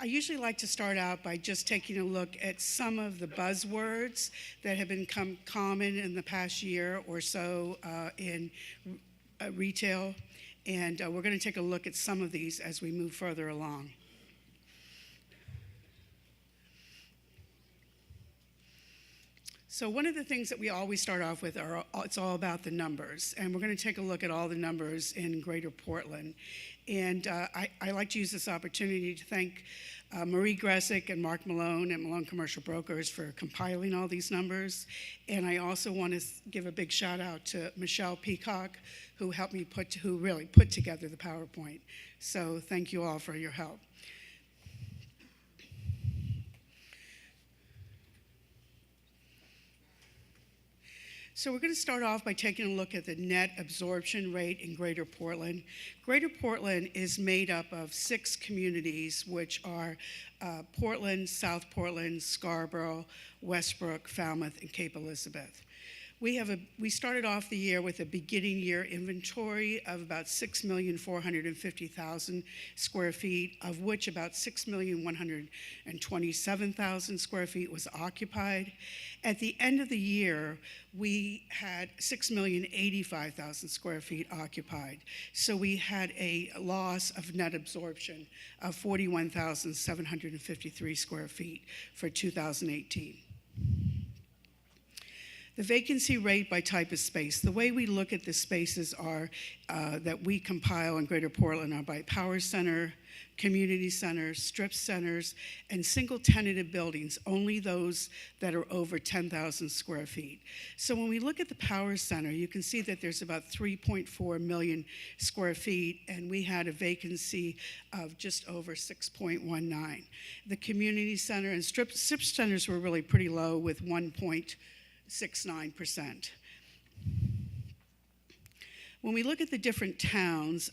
I usually like to start out by just taking a look at some of the buzzwords that have become common in the past year or so in retail, and we're going to take a look at some of these as we move further along. So one of the things that we always start off with are it's all about the numbers, and we're going to take a look at all the numbers in Greater Portland. And I like to use this opportunity to thank Marie Gressick and Mark Malone at Malone Commercial Brokers for compiling all these numbers. And I also want to give a big shout out to Michelle Peacock, who helped me who really put together the PowerPoint. So thank you all for your help. So we're going to start off by taking a look at the net absorption rate in Greater Portland. Greater Portland is made up of 6 communities, which are Portland, South Portland, Scarborough, Westbrook, Falmouth, and Cape Elizabeth. We started off the year with a beginning year inventory of about 6,450,000 square feet, of which about 6,127,000 square feet was occupied. At the end of the year, we had 6,085,000 square feet occupied. So we had a loss of net absorption of 41,753 square feet for 2018. The vacancy rate by type of space. The way we look at the spaces are that we compile in Greater Portland are by power center, community centers, strip centers, and single-tenanted buildings, only those that are over 10,000 square feet. So when we look at the power center, you can see that there's about 3.4 million square feet, and we had a vacancy of just over 6.19. The community center and strip centers were really pretty low with 1.69%. When we look at the different towns,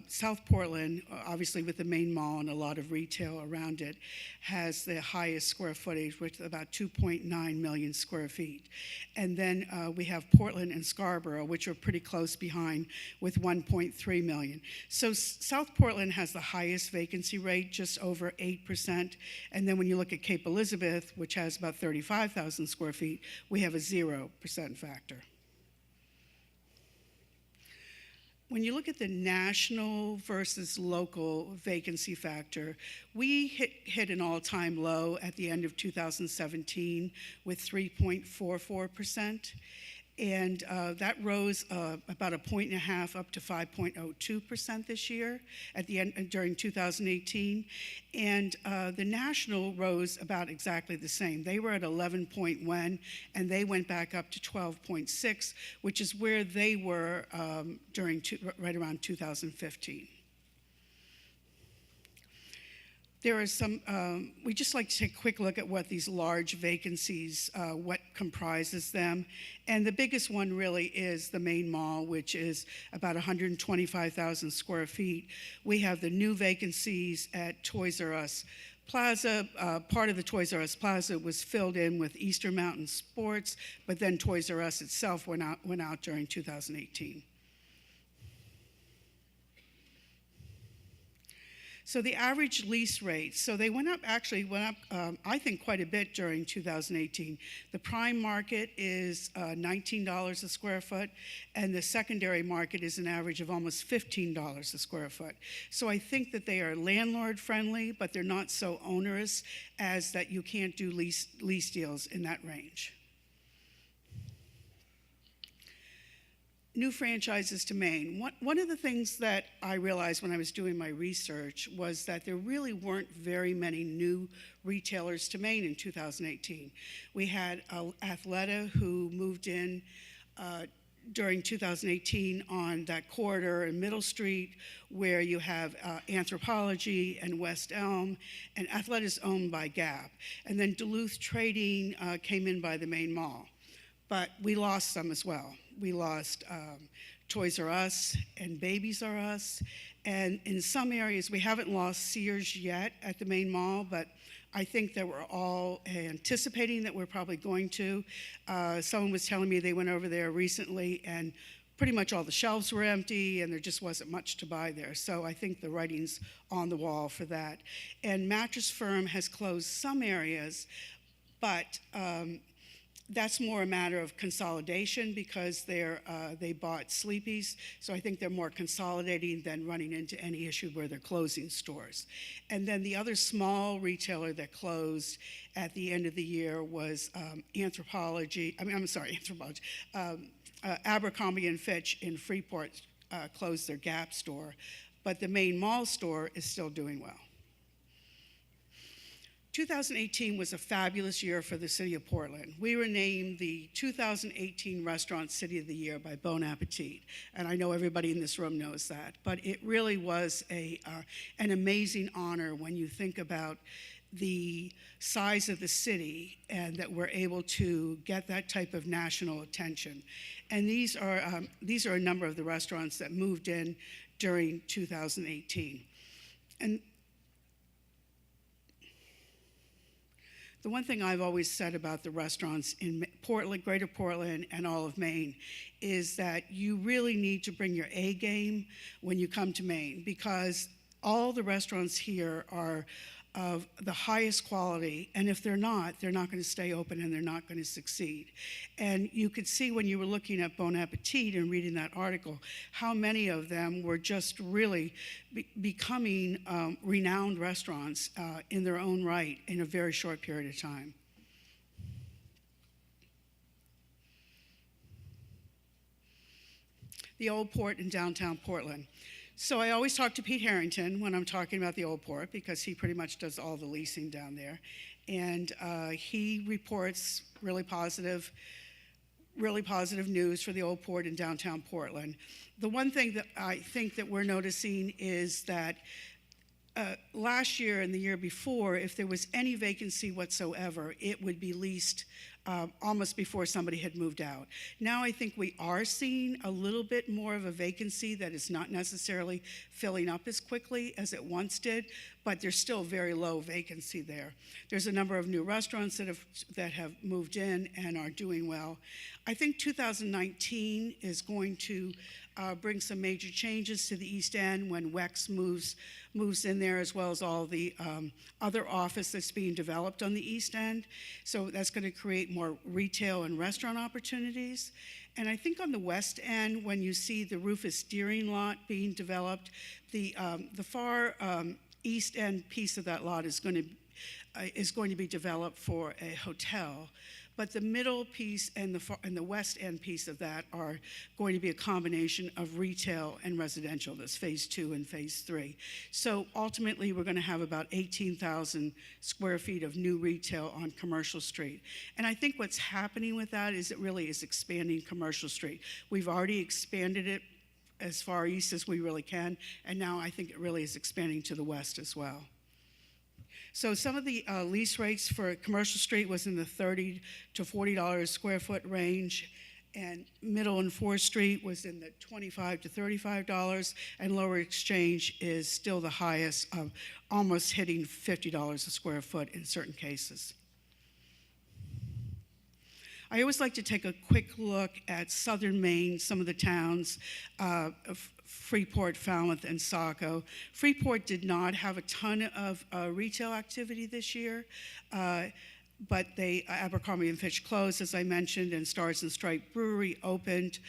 South Portland, obviously with the Maine Mall and a lot of retail around it, has the highest square footage, with about 2.9 million square feet. And then we have Portland and Scarborough, which are pretty close behind, with 1.3 million. So South Portland has the highest vacancy rate, just over 8%. And then when you look at Cape Elizabeth, which has about 35,000 square feet, we have a 0% factor. When you look at the national versus local vacancy factor, we hit an all-time low at the end of 2017 with 3.44%. And that rose about 1.5 points up to 5.02% this year at the end during 2018. And the national rose about exactly the same. They were at 11.1, and they went back up to 12.6, which is where they were right around 2015. There are some, we just like to take a quick look at what these large vacancies, what comprises them. And the biggest one really is the Maine Mall, which is about 125,000 square feet. We have the new vacancies at Toys R Us Plaza. Part of the Toys R Us Plaza was filled in with Eastern Mountain Sports, but then Toys R Us itself went out during 2018. So the average lease rate, so they went up, I think, quite a bit during 2018. The prime market is $19 a square foot, and the secondary market is an average of almost $15 a square foot. So I think that they are landlord friendly, but they're not so onerous as that you can't do lease deals in that range. New franchises to Maine. One of the things that I realized when I was doing my research was that there really weren't very many new retailers to Maine in 2018. We had Athleta, who moved in during 2018 on that corridor in Middle Street, where you have Anthropologie and West Elm, and Athleta is owned by Gap. And then Duluth Trading came in by the Maine Mall. But we lost some as well. We lost Toys R Us and Babies R Us. And in some areas, we haven't lost Sears yet at the Maine Mall, but I think that we're all anticipating that we're probably going to. Someone was telling me they went over there recently and pretty much all the shelves were empty and there just wasn't much to buy there. So I think the writing's on the wall for that. And Mattress Firm has closed some areas, but that's more a matter of consolidation because they bought Sleepy's. So I think they're more consolidating than running into any issue where they're closing stores. And then the other small retailer that closed at the end of the year was Abercrombie and Fitch in Freeport closed their Gap store, but the Maine Mall store is still doing well. 2018 was a fabulous year for the city of Portland. We were named the 2018 Restaurant City of the Year by Bon Appetit, and I know everybody in this room knows that, but it really was an amazing honor when you think about the size of the city and that we're able to get that type of national attention. And these are a number of the restaurants that moved in during 2018. And the one thing I've always said about the restaurants in Portland, Greater Portland, and all of Maine is that you really need to bring your A game when you come to Maine, because all the restaurants here are of the highest quality, and if they're not going to stay open and they're not going to succeed. And you could see when you were looking at Bon Appetit and reading that article, how many of them were just really becoming renowned restaurants in their own right in a very short period of time. The Old Port in downtown Portland. So I always talk to Pete Harrington when I'm talking about the Old Port because he pretty much does all the leasing down there. And he reports really positive news for the Old Port in downtown Portland. The one thing that I think that we're noticing is that last year and the year before, if there was any vacancy whatsoever, it would be leased almost before somebody had moved out. Now I think we are seeing a little bit more of a vacancy that is not necessarily filling up as quickly as it once did, but there's still very low vacancy there. There's a number of new restaurants that have moved in and are doing well. I think 2019 is going to bring some major changes to the East End when WEX moves in there, as well as all the other office that's being developed on the East End. So that's going to create more retail and restaurant opportunities. And I think on the West End, when you see the Rufus Deering lot being developed, the far East End piece of that lot is going to be developed for a hotel. But the middle piece and the West End piece of that are going to be a combination of retail and residential. That's phase 2 and phase 3. So ultimately, we're going to have about 18,000 square feet of new retail on Commercial Street. And I think what's happening with that is it really is expanding Commercial Street. We've already expanded it as far east as we really can, and now I think it really is expanding to the west as well. So some of the lease rates for Commercial Street was in the $30 to $40 square foot range, and Middle and 4th Street was in the $25 to $35, and Lower Exchange is still the highest, almost hitting $50 a square foot in certain cases. I always like to take a quick look at southern Maine, some of the towns, Freeport, Falmouth, and Saco. Freeport did not have a ton of retail activity this year, but Abercrombie and Fitch closed, as I mentioned, and Stars and Stripe Brewery opened.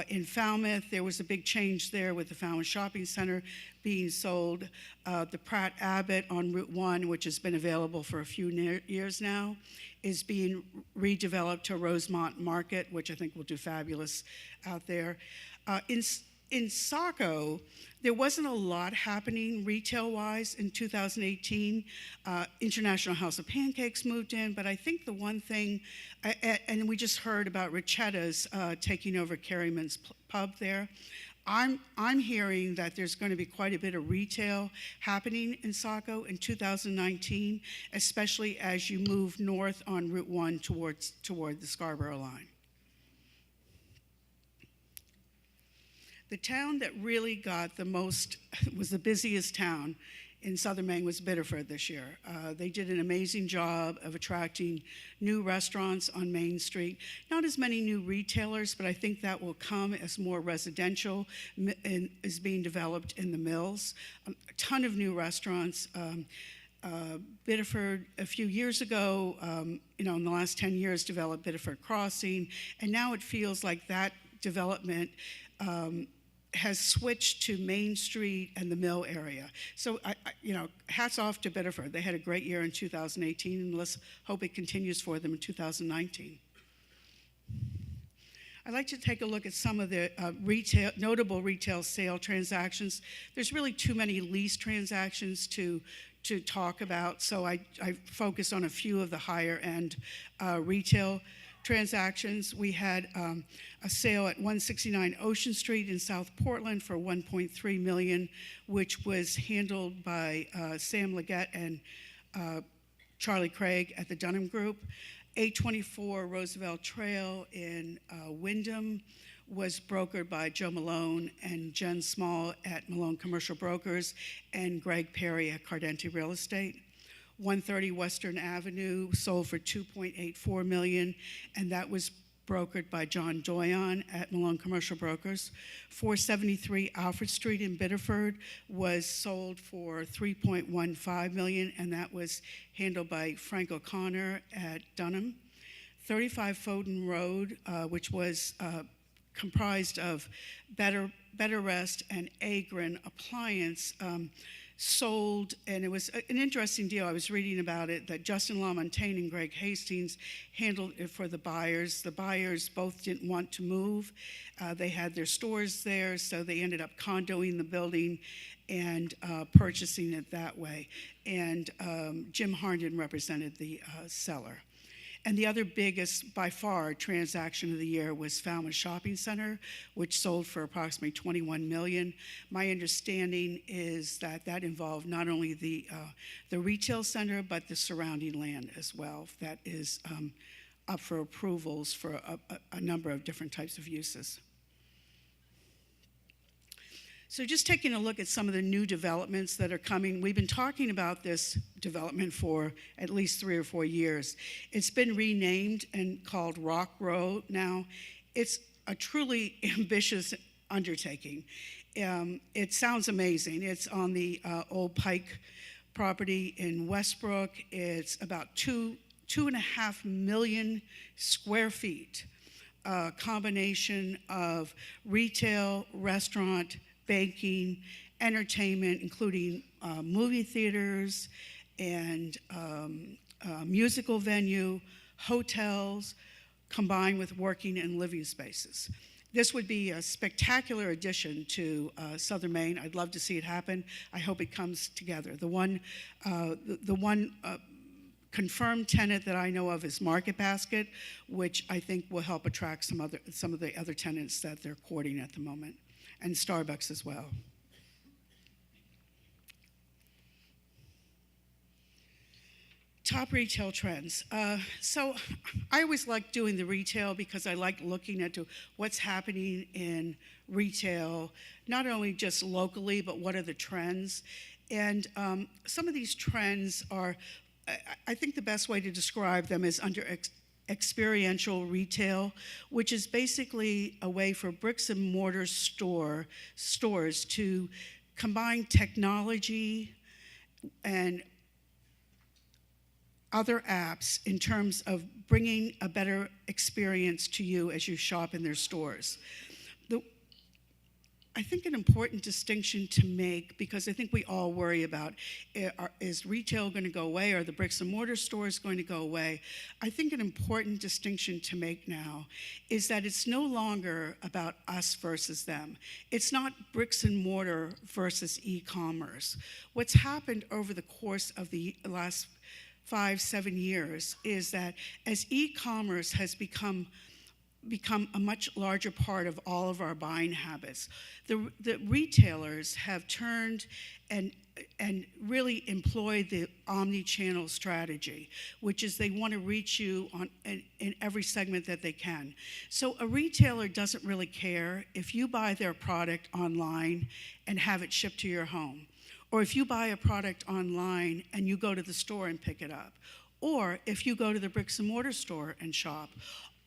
In Falmouth, there was a big change there with the Falmouth Shopping Center being sold. The Pratt Abbott on Route 1, which has been available for a few years now, is being redeveloped to Rosemont Market, which I think will do fabulous out there. In Saco, there wasn't a lot happening retail-wise in 2018. International House of Pancakes moved in, but I think the one thing, and we just heard about Richetta's taking over Carryman's Pub there. I'm hearing that there's going to be quite a bit of retail happening in Saco in 2019, especially as you move north on Route 1 toward the Scarborough line. The town that really got the most, was the busiest town in southern Maine was Biddeford this year. They did an amazing job of attracting new restaurants on Main Street. Not as many new retailers, but I think that will come as more residential is being developed in the mills. A ton of new restaurants. Biddeford, a few years ago, in the last 10 years, developed Biddeford Crossing, and now it feels like that development has switched to Main Street and the Mill area. So, hats off to Biddeford. They had a great year in 2018, and let's hope it continues for them in 2019. I'd like to take a look at some of the notable retail sale transactions. There's really too many lease transactions to talk about, so I focus on a few of the higher end retail transactions. We had a sale at 169 Ocean Street in South Portland for $1.3 million, which was handled by Sam Leggett and Charlie Craig at the Dunham Group. 824 Roosevelt Trail in Wyndham was brokered by Joe Malone and Jen Small at Malone Commercial Brokers and Greg Perry at Cardenti Real Estate. 130 Western Avenue sold for $2.84 million, and that was brokered by John Doyon at Malone Commercial Brokers. 473 Alfred Street in Biddeford was sold for $3.15 million, and that was handled by Frank O'Connor at Dunham. 35 Foden Road, which was comprised of Better Rest and Agron Appliance, sold, and it was an interesting deal. I was reading about it, that Justin LaMontagne and Greg Hastings handled it for the buyers. The buyers both didn't want to move. They had their stores there, so they ended up condoing the building and purchasing it that way. And Jim Harnden represented the seller. And the other biggest, by far, transaction of the year was Falmouth Shopping Center, which sold for approximately $21 million. My understanding is that that involved not only the retail center, but the surrounding land as well. That is up for approvals for a number of different types of uses. So just taking a look at some of the new developments that are coming. We've been talking about this development for at least 3 or 4 years. It's been renamed and called Rock Row now. It's a truly ambitious undertaking. It sounds amazing. It's on the Old Pike property in Westbrook. It's about 2.5 million square feet, a combination of retail, restaurant, banking, entertainment, including movie theaters and musical venue, hotels, combined with working and living spaces. This would be a spectacular addition to Southern Maine. I'd love to see it happen. I hope it comes together. The one confirmed tenant that I know of is Market Basket, which I think will help attract some of the other tenants that they're courting at the moment, and Starbucks as well. Top retail trends. So I always like doing the retail because I like looking at what's happening in retail, not only just locally, but what are the trends. And some of these trends are, I think the best way to describe them is under experiential retail, which is basically a way for bricks and mortar stores to combine technology and other apps in terms of bringing a better experience to you as you shop in their stores. I think an important distinction to make, because I think we all worry about, is retail going to go away? Are the bricks and mortar stores going to go away? I think an important distinction to make now is that it's no longer about us versus them. It's not bricks and mortar versus e-commerce. What's happened over the course of the last 5-7 years is that as e-commerce has become a much larger part of all of our buying habits, the retailers have turned and really employed the omni-channel strategy, which is they want to reach you in every segment that they can. So a retailer doesn't really care if you buy their product online and have it shipped to your home, or if you buy a product online and you go to the store and pick it up, or if you go to the bricks and mortar store and shop.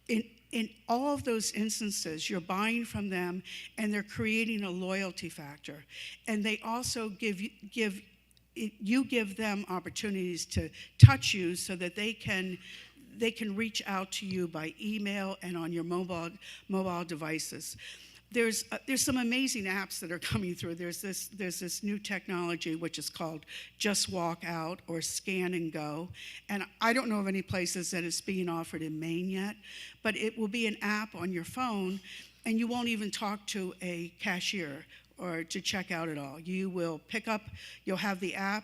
In all of those instances, you're buying from them and they're creating a loyalty factor. And they also give them opportunities to touch you so that they can reach out to you by email and on your mobile devices. There's some amazing apps that are coming through. There's this new technology which is called Just Walk Out or Scan and Go. And I don't know of any places that it's being offered in Maine yet, but it will be an app on your phone and you won't even talk to a cashier or to check out at all. You will pick up, you'll have the app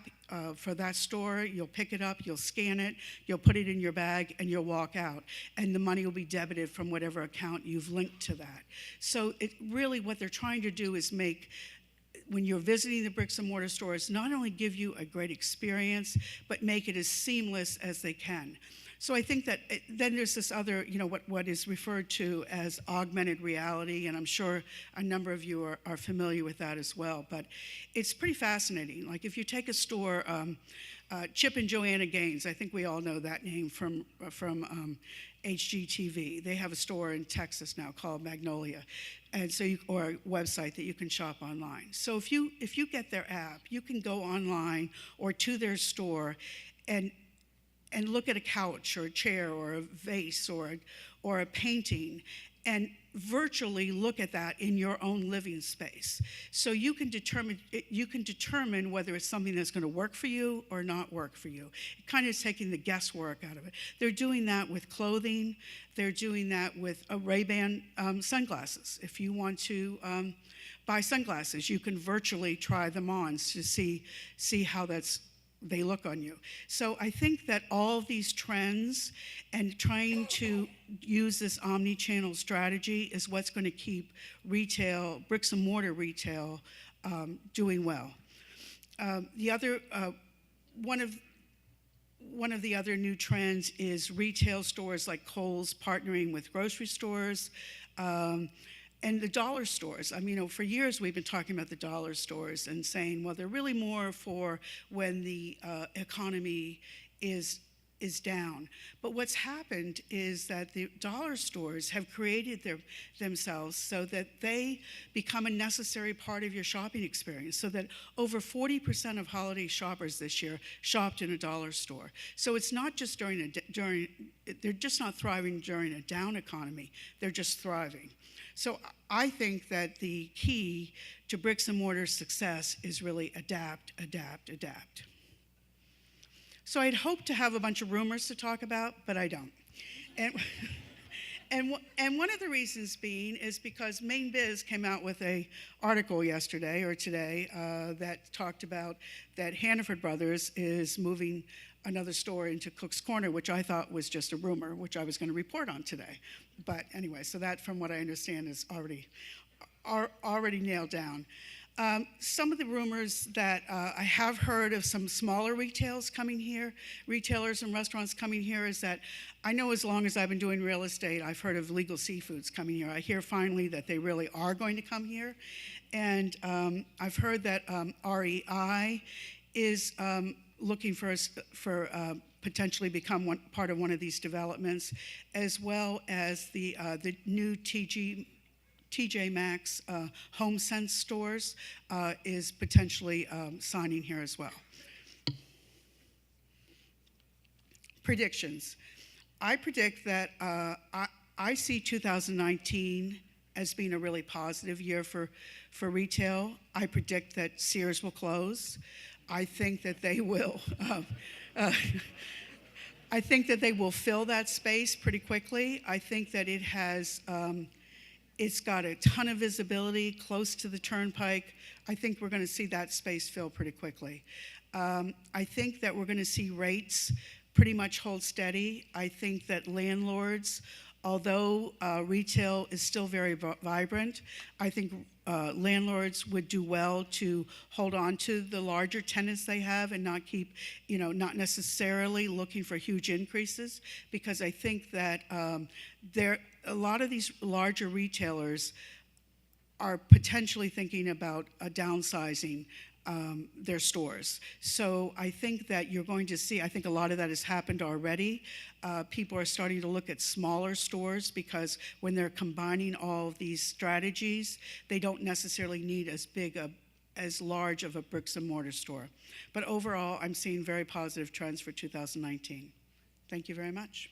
for that store, you'll pick it up, you'll scan it, you'll put it in your bag, and you'll walk out. And the money will be debited from whatever account you've linked to that. So it really, what they're trying to do is make, when you're visiting the bricks and mortar stores, not only give you a great experience, but make it as seamless as they can. So I think that then there's this other, what is referred to as augmented reality, and I'm sure a number of you are familiar with that as well. But it's pretty fascinating. Like if you take a store, Chip and Joanna Gaines, I think we all know that name from HGTV. They have a store in Texas now called Magnolia, and so or a website that you can shop online. So if you get their app, you can go online or to their store and look at a couch or a chair or a vase or a painting and virtually look at that in your own living space. So you can determine whether it's something that's going to work for you or not work for you. It kind of is taking the guesswork out of it. They're doing that with clothing. They're doing that with Ray-Ban sunglasses. If you want to buy sunglasses, you can virtually try them on to see how they look on you. So I think that all of these trends and trying to use this omni-channel strategy is what's going to keep retail, bricks and mortar retail, doing well. One of the other new trends is retail stores like Kohl's partnering with grocery stores. And the dollar stores. I mean, for years we've been talking about the dollar stores and saying, well, they're really more for when the economy is down. But what's happened is that the dollar stores have created themselves so that they become a necessary part of your shopping experience, so that over 40% of holiday shoppers this year shopped in a dollar store. So it's not just they're just not thriving during a down economy, they're just thriving. So I think that the key to bricks and mortar success is really adapt, adapt, adapt. So I'd hoped to have a bunch of rumors to talk about, but I don't. And one of the reasons being is because Maine Biz came out with an article yesterday or today that talked about that Hannaford Brothers is moving another store into Cook's Corner, which I thought was just a rumor, which I was going to report on today. But anyway, so that, from what I understand, is already nailed down. Some of the rumors that I have heard of some smaller retailers and restaurants coming here, is that I know as long as I've been doing real estate, I've heard of Legal Seafoods coming here. I hear finally that they really are going to come here. And I've heard that REI is looking for potentially become part of one of these developments, as well as the new TJ Maxx HomeSense stores is potentially signing here as well. Predictions. I predict that I see 2019 as being a really positive year for retail. I predict that Sears will close. I think that they will. I think that they will fill that space pretty quickly. I think that it has. It's got a ton of visibility close to the turnpike. I think we're going to see that space fill pretty quickly. I think that we're going to see rates pretty much hold steady. I think that landlords, although retail is still very vibrant, I think landlords would do well to hold on to the larger tenants they have and not keep, not necessarily looking for huge increases, because I think that a lot of these larger retailers are potentially thinking about downsizing their stores. So I think that you're going to see, I think a lot of that has happened already. People are starting to look at smaller stores because when they're combining all of these strategies, they don't necessarily need as large of a bricks and mortar store. But overall, I'm seeing very positive trends for 2019. Thank you very much.